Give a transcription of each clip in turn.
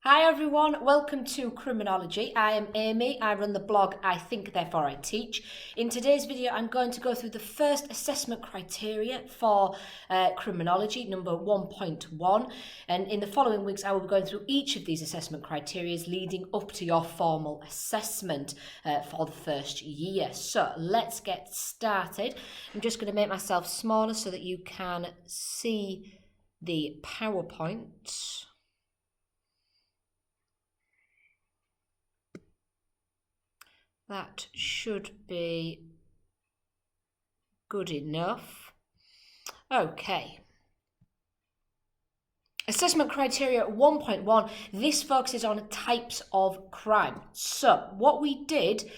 Hi everyone, welcome to Criminology. I am Amy, I run the blog I Think Therefore I Teach. In today's video I'm going to go through the first assessment criteria for Criminology, number 1.1, and in the following weeks I will be going through each of these assessment criteria leading up to your formal assessment for the first year. So let's get started. I'm just going to make myself smaller so that you can see the PowerPoint. That should be good enough. Okay. Assessment criteria 1.1, this focuses on types of crime. So what we did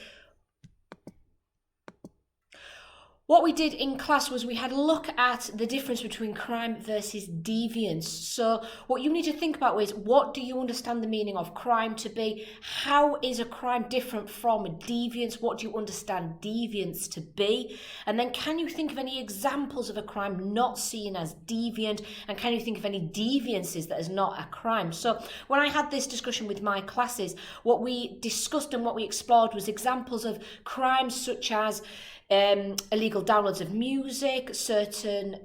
in class was we had a look at the difference between crime versus deviance. So what you need to think about is, what do you understand the meaning of crime to be? How is a crime different from deviance? What do you understand deviance to be? And then can you think of any examples of a crime not seen as deviant? And can you think of any deviances that is not a crime? So when I had this discussion with my classes, what we discussed and what we explored was examples of crimes such as illegal downloads of music, certain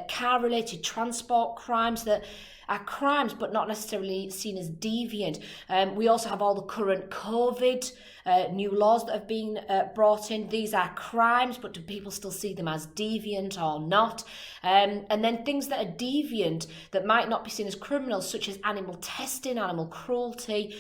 car-related transport crimes that are crimes but not necessarily seen as deviant. We also have all the current COVID new laws that have been brought in. These are crimes, but do people still see them as deviant or not? And then things that are deviant that might not be seen as criminals, such as animal testing, animal cruelty.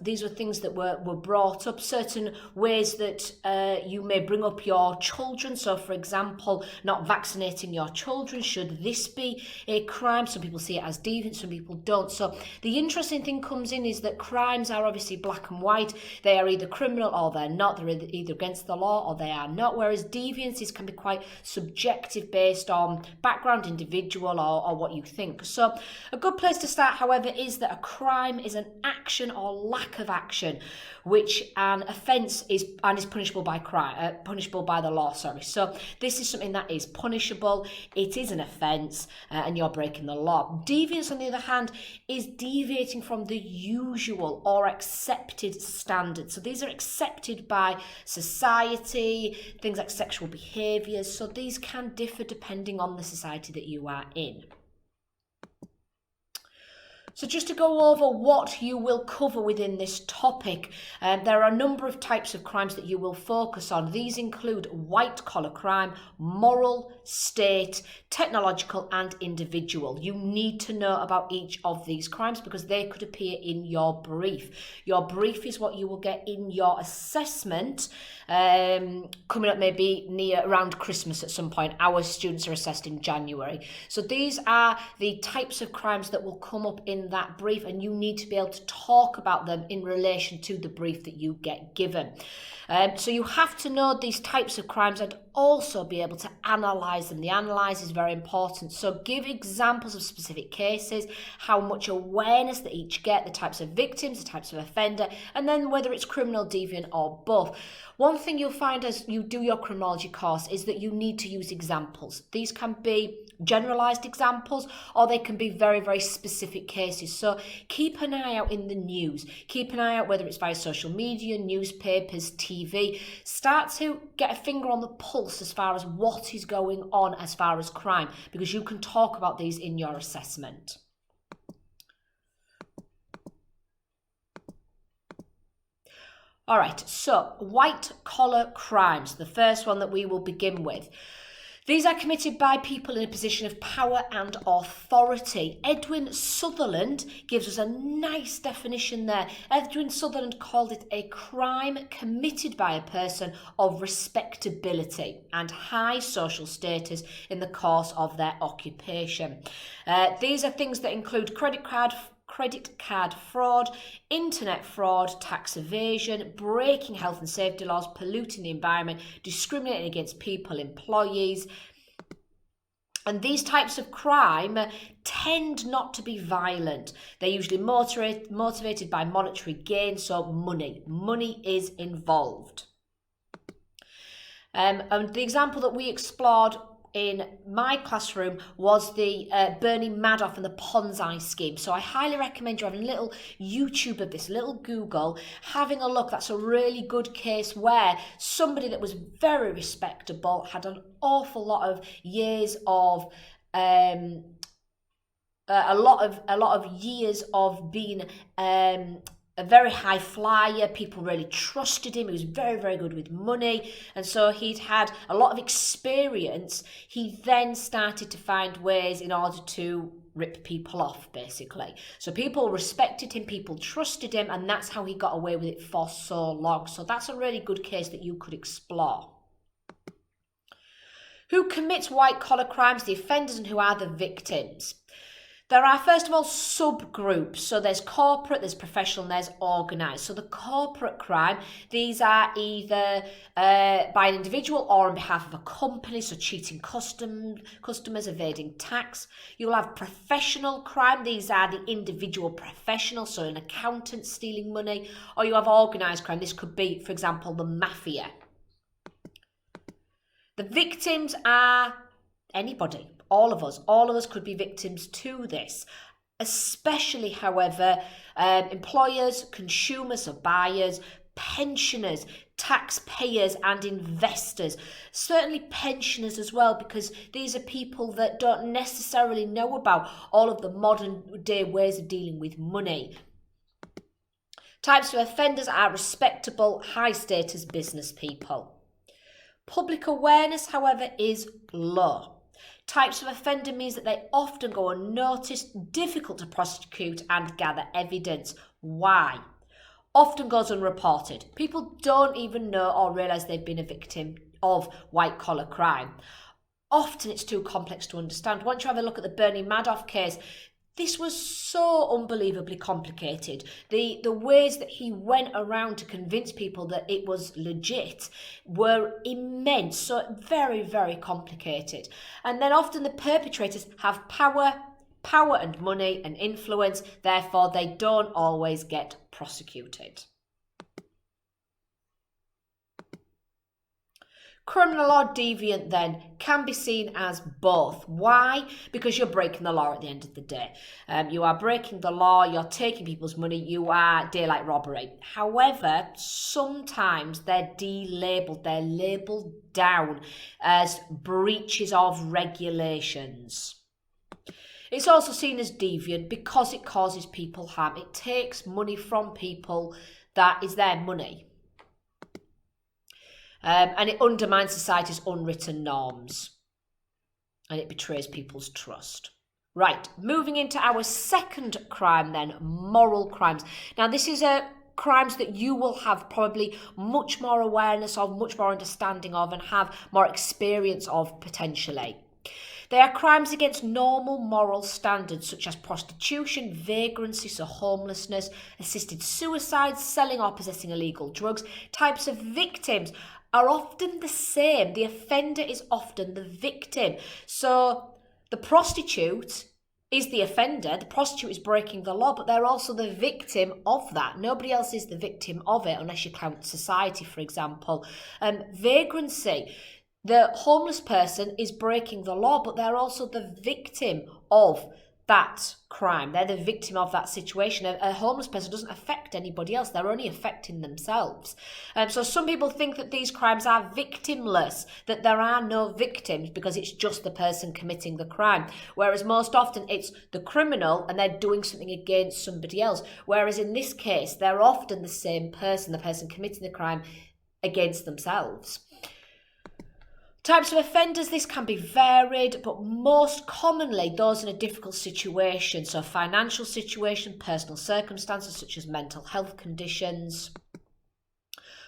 These were things that were brought up. Certain ways that you may bring up your children. So, for example, not vaccinating your children. Should this be a crime? Some people see it as deviant, some people don't. So the interesting thing comes in is that crimes are obviously black and white. They are either criminal or they're not. They're either against the law or they are not. Whereas deviances can be quite subjective, based on background, individual, or what you think. So a good place to start, however, is that a crime is an action or lack of action, which an offence is punishable by punishable by the law. So this is something that is punishable. It is an offence, and you're breaking the law. Deviance, on the other hand, is deviating from the usual or accepted standards. So these are accepted by society, things like sexual behaviours. So these can differ depending on the society that you are in. So just to go over what you will cover within this topic, there are a number of types of crimes that you will focus on. These include white-collar crime, moral, state, technological and individual. You need to know about each of these crimes because they could appear in your brief. Your brief is what you will get in your assessment coming up maybe around Christmas at some point. Our students are assessed in January. So these are the types of crimes that will come up in that brief, and you need to be able to talk about them in relation to the brief that you get given. So you have to know these types of crimes and also be able to analyse them. The analyse is very important. So give examples of specific cases, how much awareness they each get, the types of victims, the types of offender, and then whether it's criminal, deviant or both. One thing you'll find as you do your criminology course is that you need to use examples. These can be generalised examples or they can be very, very specific cases. So keep an eye out in the news. Keep an eye out whether it's via social media, newspapers, TV. Start to get a finger on the pulse as far as what is going on as far as crime, because you can talk about these in your assessment. All right, so white-collar crimes, the first one that we will begin with. These are committed by people in a position of power and authority. Edwin Sutherland gives us a nice definition there. Edwin Sutherland called it a crime committed by a person of respectability and high social status in the course of their occupation. These are things that include credit card fraud, internet fraud, tax evasion, breaking health and safety laws, polluting the environment, discriminating against people, employees. And these types of crime tend not to be violent. They're usually motivated by monetary gain, so money. Money is involved. And the example that we explored in my classroom was the Bernie Madoff and the Ponzi scheme. So I highly recommend you having a little YouTube of this, a little Google, having a look. That's a really good case where somebody that was very respectable had an awful lot of years of a lot of years of being a very high flyer. People really trusted him. He was very, very good with money. And so he'd had a lot of experience. He then started to find ways in order to rip people off, basically. So people respected him, people trusted him, and that's how he got away with it for so long. So that's a really good case that you could explore. Who commits white-collar crimes, the offenders, and who are the victims? There are, first of all, subgroups. So there's corporate, there's professional, and there's organised. So the corporate crime, these are either by an individual or on behalf of a company, so cheating customers, evading tax. You'll have professional crime. These are the individual professionals, so an accountant stealing money. Or you have organised crime. This could be, for example, the mafia. The victims are anybody. All of us could be victims to this, especially, however, employers, consumers or buyers, pensioners, taxpayers and investors. Certainly pensioners as well, because these are people that don't necessarily know about all of the modern day ways of dealing with money. Types of offenders are respectable, high status business people. Public awareness, however, is low. Types of offender means that they often go unnoticed, difficult to prosecute and gather evidence. Why? Often goes unreported. People don't even know or realise they've been a victim of white-collar crime. Often it's too complex to understand. Once you have a look at the Bernie Madoff case, this was so unbelievably complicated. The ways that he went around to convince people that it was legit were immense, so very, very complicated. And then often the perpetrators have power and money and influence, therefore they don't always get prosecuted. Criminal law deviant then can be seen as both. Why? Because you're breaking the law at the end of the day. You are breaking the law, you're taking people's money, you are daylight robbery. However, sometimes they're delabelled, they're labelled down as breaches of regulations. It's also seen as deviant because it causes people harm. It takes money from people that is their money. And it undermines society's unwritten norms. And it betrays people's trust. Right, moving into our second crime then, moral crimes. Now this is crimes that you will have probably much more awareness of, much more understanding of, and have more experience of potentially. They are crimes against normal moral standards such as prostitution, vagrancy, so homelessness, assisted suicide, selling or possessing illegal drugs. Types of victims are often the same. The offender is often the victim. So the prostitute is the offender. The prostitute is breaking the law, but they're also the victim of that. Nobody else is the victim of it unless you count society, for example. Vagrancy. The homeless person is breaking the law, but they're also the victim of that crime. They're the victim of that situation. A homeless person doesn't affect anybody else. They're only affecting themselves. So some people think that these crimes are victimless, that there are no victims because it's just the person committing the crime. Whereas most often it's the criminal and they're doing something against somebody else. Whereas in this case, they're often the same person, the person committing the crime against themselves. Types of offenders, this can be varied, but most commonly those in a difficult situation, so financial situation, personal circumstances such as mental health conditions.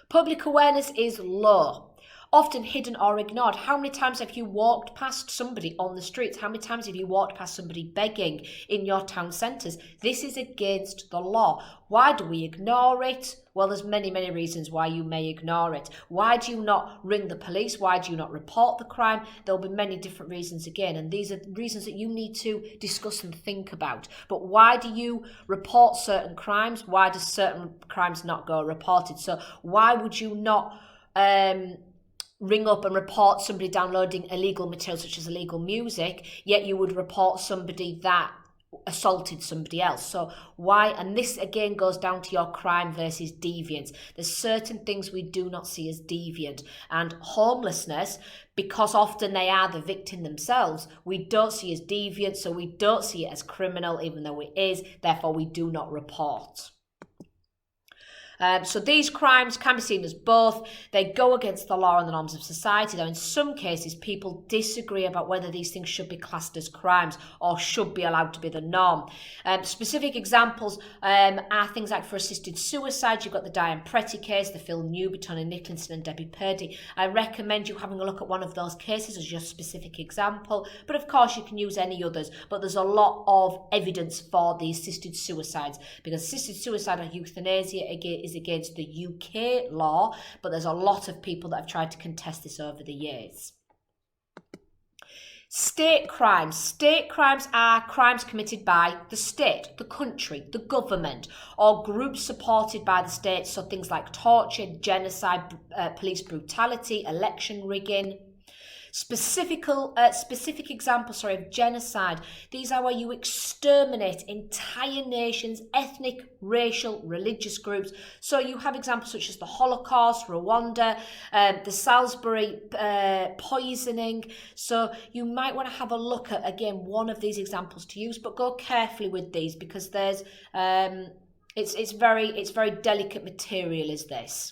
Public awareness is low, often hidden or ignored. How many times have you walked past somebody on the streets? How many times have you walked past somebody begging in your town centres? This is against the law. Why do we ignore it? Well, there's many, many reasons why you may ignore it. Why do you not ring the police? Why do you not report the crime? There'll be many different reasons again, and these are reasons that you need to discuss and think about. But why do you report certain crimes? Why do certain crimes not go reported? So why would you not ring up and report somebody downloading illegal material such as illegal music, yet you would report somebody that assaulted somebody else. So why? And this again goes down to your crime versus deviance. There's certain things we do not see as deviant, and homelessness, because often they are the victim themselves, we don't see as deviant, so we don't see it as criminal even though it is, therefore we do not report. So these crimes can be seen as both. They go against the law and the norms of society, though in some cases people disagree about whether these things should be classed as crimes or should be allowed to be the norm. Specific examples are things like for assisted suicide, you've got the Diane Pretty case, the Phil Newberton and Nicholson and Debbie Purdy. I recommend you having a look at one of those cases as your specific example, but of course you can use any others. But there's a lot of evidence for the assisted suicides, because assisted suicide or euthanasia is against the UK law, but there's a lot of people that have tried to contest this over the years. State crimes. State crimes are crimes committed by the state, the country, the government, or groups supported by the state, so things like torture, genocide, police brutality, election rigging. Specific examples of genocide. These are where you exterminate entire nations, ethnic, racial, religious groups. So you have examples such as the Holocaust, Rwanda, the Salisbury poisoning. So you might want to have a look at, again, one of these examples to use, but go carefully with these, because there's it's very delicate material, is this.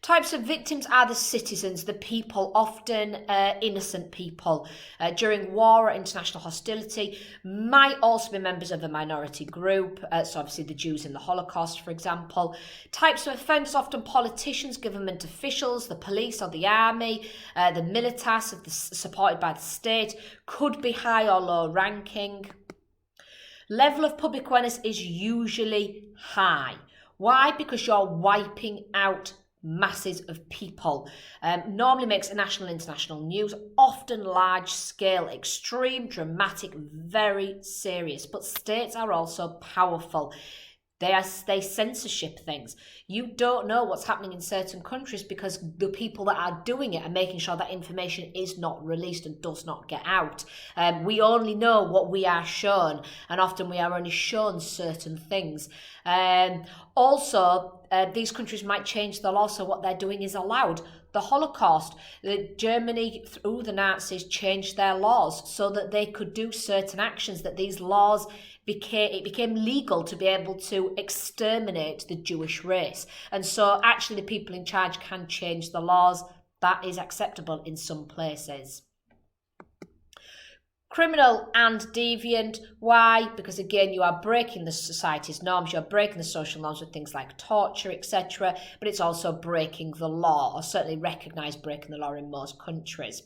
Types of victims are the citizens, the people, often innocent people. During war or international hostility, might also be members of a minority group, so obviously the Jews in the Holocaust, for example. Types of offenders, often politicians, government officials, the police or the army, the militares supported by the state, could be high or low ranking. Level of public awareness is usually high. Why? Because you're wiping out masses of people. Normally makes national and international news, often large scale, extreme, dramatic, very serious. But states are also powerful. They censorship things. You don't know what's happening in certain countries because the people that are doing it are making sure that information is not released and does not get out. We only know what we are shown, and often we are only shown certain things. Also, these countries might change the law, so what they're doing is allowed. The Holocaust, Germany, through the Nazis, changed their laws so that they could do certain actions, that these laws became legal to be able to exterminate the Jewish race. And so actually the people in charge can change the laws. That is acceptable in some places. Criminal and deviant. Why? Because again, you are breaking the society's norms, you're breaking the social norms with things like torture, etc. But it's also breaking the law, or certainly recognised breaking the law in most countries.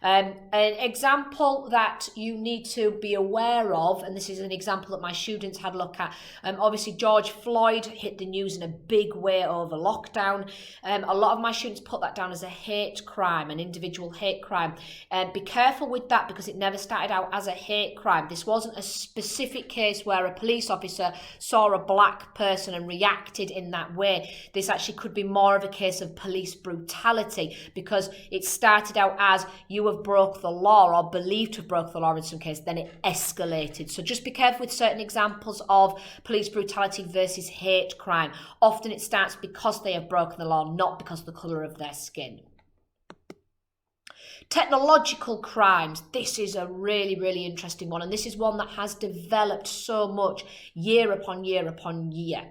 An example that you need to be aware of, and this is an example that my students had a look at, obviously George Floyd hit the news in a big way over lockdown. A lot of my students put that down as a hate crime, an individual hate crime. Be careful with that, because it never started out as a hate crime. This wasn't a specific case where a police officer saw a black person and reacted in that way. This actually could be more of a case of police brutality, because it started out as you have broke the law, or believed to have broke the law in some cases, then it escalated. So just be careful with certain examples of police brutality versus hate crime. Often it starts because they have broken the law, not because of the colour of their skin. Technological crimes. This is a really, really interesting one, and this is one that has developed so much year upon year upon year.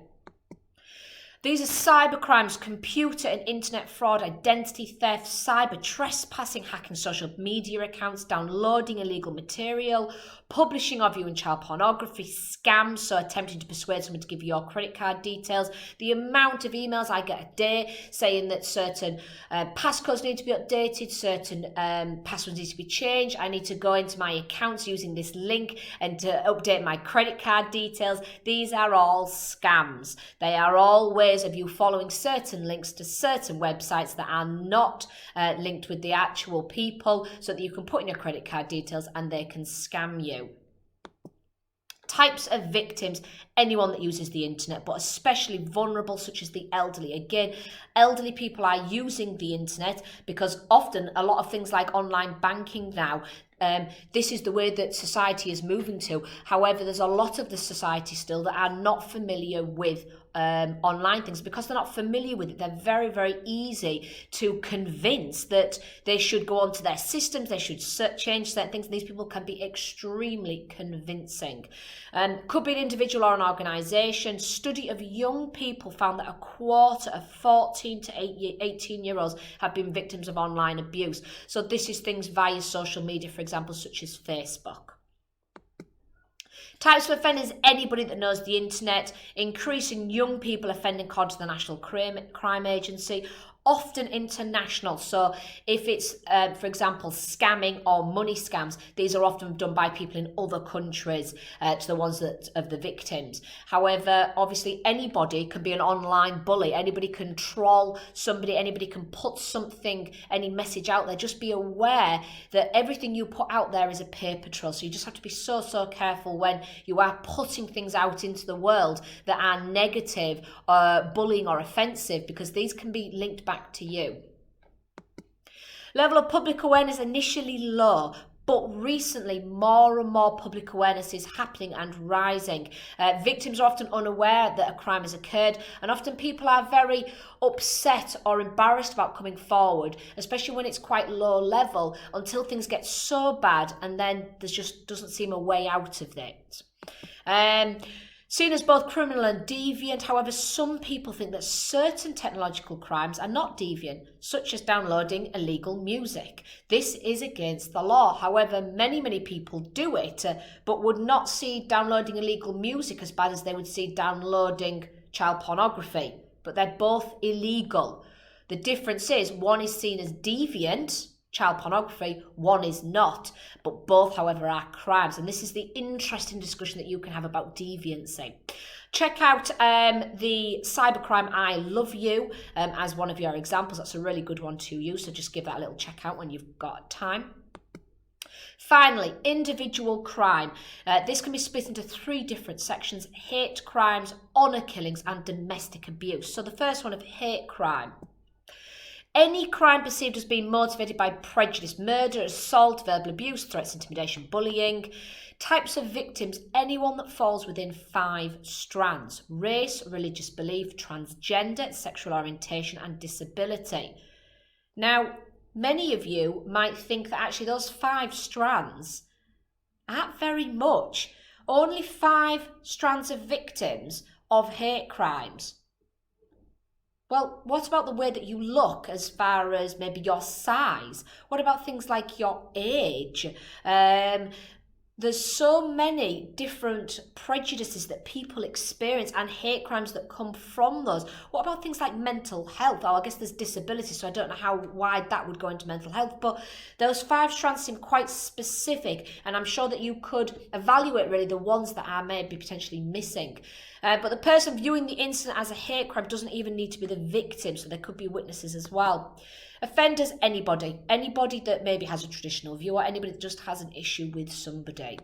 These are cyber crimes, computer and internet fraud, identity theft, cyber trespassing, hacking social media accounts, downloading illegal material, publishing of you in child pornography, scams, so attempting to persuade someone to give you your credit card details. The amount of emails I get a day saying that certain passcodes need to be updated, certain passwords need to be changed. I need to go into my accounts using this link and to update my credit card details. These are all scams. They are all ways of you following certain links to certain websites that are not linked with the actual people, so that you can put in your credit card details and they can scam you. Types of victims. anyone that uses the internet, but especially vulnerable, such as the elderly. Again, elderly people are using the internet because often a lot of things like online banking now, this is the way that society is moving to. However, there's a lot of the society still that are not familiar with online things. Because they're not familiar with it, they're very, very easy to convince that they should go onto their systems, they should change certain things. And these people can be extremely convincing. Could be an individual or an organisation. Study of young people found that a quarter of 14 to 18-year-olds have been victims of online abuse. So this is things via social media, for example, such as Facebook. Types of offenders, anybody that knows the internet, increasing young people offending according to the National Crime Agency, often international. So if it's, for example, scamming or money scams, these are often done by people in other countries to the ones that of the victims. However, obviously anybody can be an online bully. Anybody can troll somebody. Anybody can put something, any message out there. Just be aware that everything you put out there is a paper trail. So you just have to be so careful when you are putting things out into the world that are negative, bullying or offensive, because these can be linked back to you. Level of public awareness initially low, but recently more and more public awareness is happening and rising. Victims are often unaware that a crime has occurred, and often people are very upset or embarrassed about coming forward, especially when it's quite low level, until things get so bad and then there just doesn't seem a way out of it. Seen as both criminal and deviant, however, some people think that certain technological crimes are not deviant, such as downloading illegal music. This is against the law. However, many people do it, but would not see downloading illegal music as bad as they would see downloading child pornography. But they're both illegal. The difference is one is seen as deviant, child pornography, one is not, but both, however, are crimes. And this is the interesting discussion that you can have about deviancy. Check out the cybercrime I Love You as one of your examples. That's a really good one to use, so just give that a little check out when you've got time. Finally, individual crime. This can be split into 3 different sections: hate crimes, honour killings and domestic abuse. So the first one of hate crime. Any crime perceived as being motivated by prejudice: murder, assault, verbal abuse, threats, intimidation, bullying. Types of victims: anyone that falls within 5 strands: race, religious belief, transgender, sexual orientation and disability. Now, many of you might think that actually those 5 strands aren't very much. Only 5 strands of victims of hate crimes. Well, what about the way that you look as far as maybe your size? What about things like your age? There's so many different prejudices that people experience and hate crimes that come from those. What about things like mental health? Oh, I guess there's disability, so I don't know how wide that would go into mental health, but those 5 strands seem quite specific, and I'm sure that you could evaluate really the ones that are maybe potentially missing. But the person viewing the incident as a hate crime doesn't even need to be the victim, so there could be witnesses as well. Offenders, anybody that maybe has a traditional view, or anybody that just has an issue with somebody.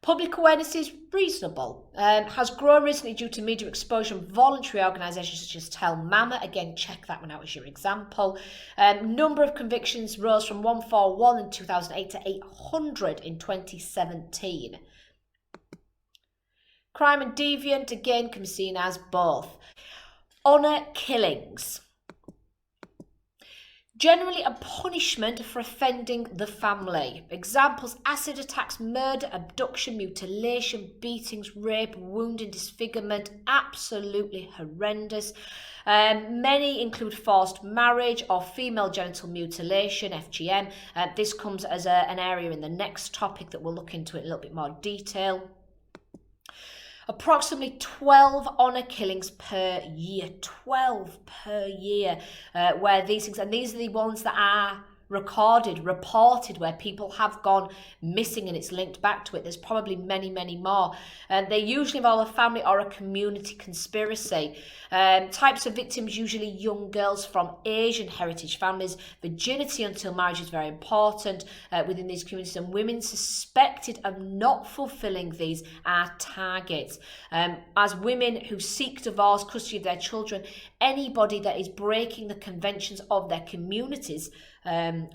Public awareness is reasonable, has grown recently due to media exposure and voluntary organisations such as Tell Mama. Again, check that one out as your example. Number of convictions rose from 141 in 2008 to 800 in 2017. Crime and deviant, again, can be seen as both. Honour killings. Generally a punishment for offending the family. Examples: acid attacks, murder, abduction, mutilation, beatings, rape, wounding, disfigurement. Absolutely horrendous. Many include forced marriage or female genital mutilation, FGM. This comes as an area in the next topic that we'll look into in a little bit more detail. Approximately 12 honour killings per year. 12 per year, where these things, and these are the ones that are reported, where people have gone missing and it's linked back to it. There's probably many, many more. They usually involve a family or a community conspiracy. Types of victims, usually young girls from Asian heritage families. Virginity until marriage is very important within these communities, and women suspected of not fulfilling these are targets. As women who seek divorce, custody of their children, anybody that is breaking the conventions of their communities,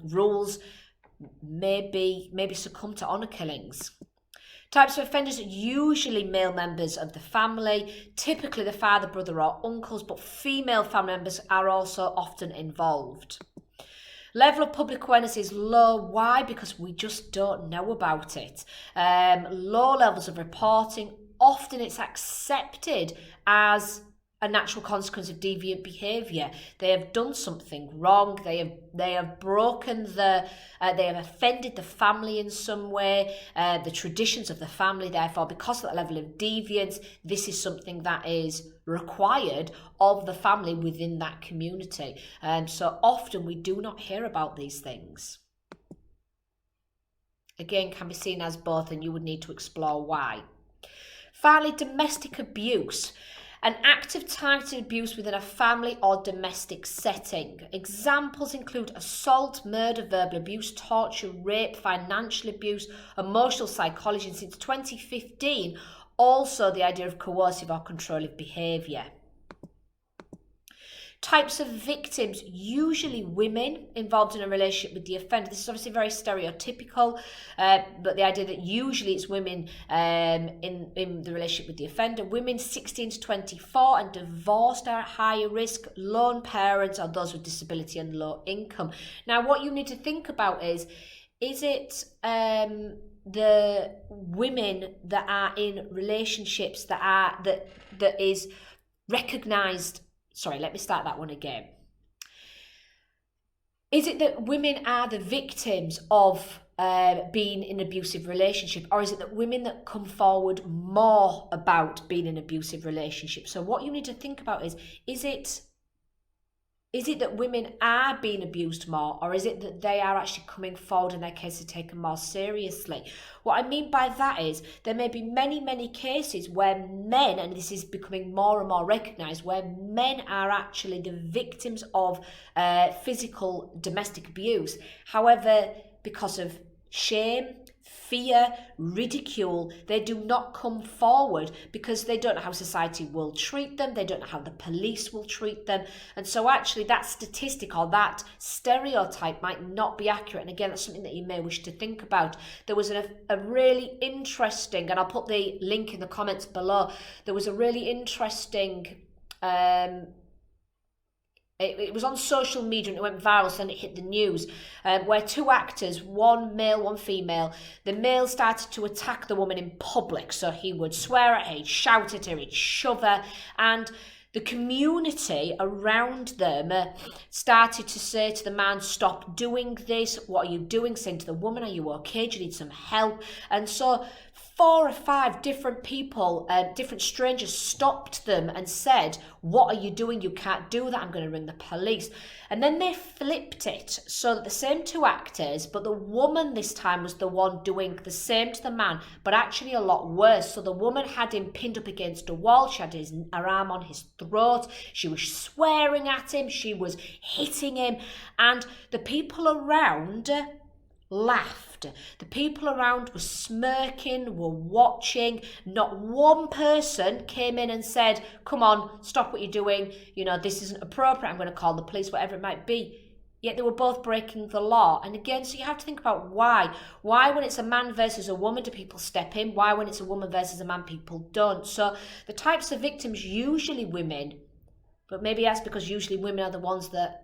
rules, maybe succumb to honour killings. Types of offenders, usually male members of the family, typically the father, brother or uncles, but female family members are also often involved. Level of public awareness is low. Why? Because we just don't know about it. Low levels of reporting. Often it's accepted as a natural consequence of deviant behaviour. They have done something wrong. They have broken they have offended the family in some way, the traditions of the family. Therefore, because of that level of deviance, this is something that is required of the family within that community. So often we do not hear about these things. Again, can be seen as both, and you would need to explore why. Finally, domestic abuse. An act of targeted abuse within a family or domestic setting. Examples include assault, murder, verbal abuse, torture, rape, financial abuse, emotional psychology, and since 2015, also the idea of coercive or controlling behaviour. Types of victims, usually women involved in a relationship with the offender. This is obviously very stereotypical, but the idea that usually it's women in the relationship with the offender. Women 16 to 24 and divorced are at higher risk. Lone parents or those with disability and low income. Now, what you need to think about is it the women that are in relationships that is recognised. Sorry, let me start that one again. Is it that women are the victims of being in an abusive relationship, or is it that women that come forward more about being in an abusive relationship? So what you need to think about is it that women are being abused more, or is it that they are actually coming forward and their cases are taken more seriously? What I mean by that is there may be many, many cases where men, and this is becoming more and more recognised, where men are actually the victims of physical domestic abuse. However, because of shame, fear, ridicule, they do not come forward because they don't know how society will treat them, they don't know how the police will treat them, and so actually that statistic or that stereotype might not be accurate. And again, that's something that you may wish to think about. There was a really interesting, and I'll put the link in the comments below, there was a really interesting it was on social media and it went viral, so then it hit the news, where two actors, one male, one female, the male started to attack the woman in public. So he would swear at her, he'd shout at her, he'd shove her, and the community around them started to say to the man, stop doing this, what are you doing? Saying to the woman, are you okay? Do you need some help? And so 4 or 5 different people, different strangers stopped them and said, what are you doing? You can't do that. I'm going to ring the police. And then they flipped it so that the same two actors, but the woman this time was the one doing the same to the man, but actually a lot worse. So the woman had him pinned up against a wall. She had her arm on his throat. She was swearing at him. She was hitting him. And the people around laughed. The people around were smirking, were watching. Not one person came in and said, come on, stop what you're doing. You know, this isn't appropriate. I'm going to call the police, whatever it might be. Yet they were both breaking the law. And again, so you have to think about why. Why when it's a man versus a woman do people step in? Why when it's a woman versus a man people don't? So the types of victims, usually women, but maybe that's because usually women are the ones that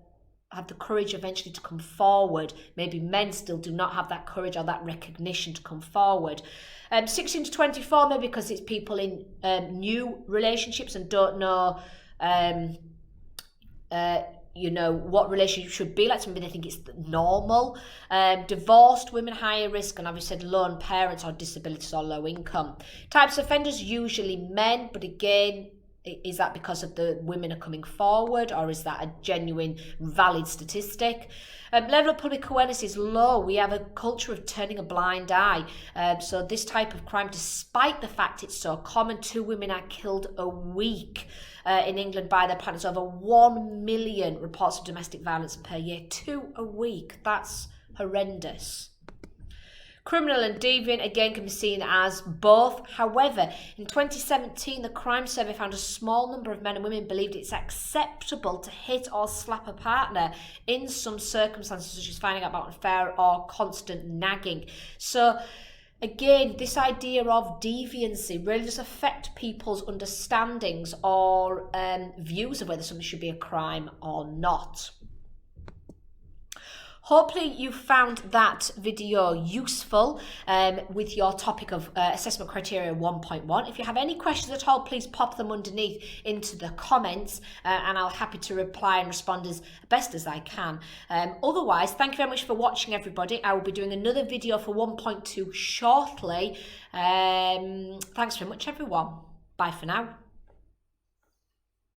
have the courage eventually to come forward. Maybe men still do not have that courage or that recognition to come forward. 16 to 24, maybe because it's people in new relationships and don't know, what relationship should be like. Maybe they think it's normal. Divorced women, higher risk, and obviously said lone parents or disabilities or low income. Types of offenders, usually men, but again, Is that because of the women are coming forward, or is that a genuine, valid statistic? Level of public awareness is low. We have a culture of turning a blind eye. So this type of crime, despite the fact it's so common, 2 women are killed a week in England by their partners. Over 1 million reports of domestic violence per year. 2 a week. That's horrendous. Criminal and deviant, again, can be seen as both. However, in 2017, the crime survey found a small number of men and women believed it's acceptable to hit or slap a partner in some circumstances, such as finding out about unfair or constant nagging. So, again, this idea of deviancy really does affect people's understandings or views of whether something should be a crime or not. Hopefully you found that video useful with your topic of assessment criteria 1.1. If you have any questions at all, please pop them underneath into the comments and I'll be happy to reply and respond as best as I can. Otherwise, thank you very much for watching, everybody. I will be doing another video for 1.2 shortly. Thanks very much, everyone. Bye for now.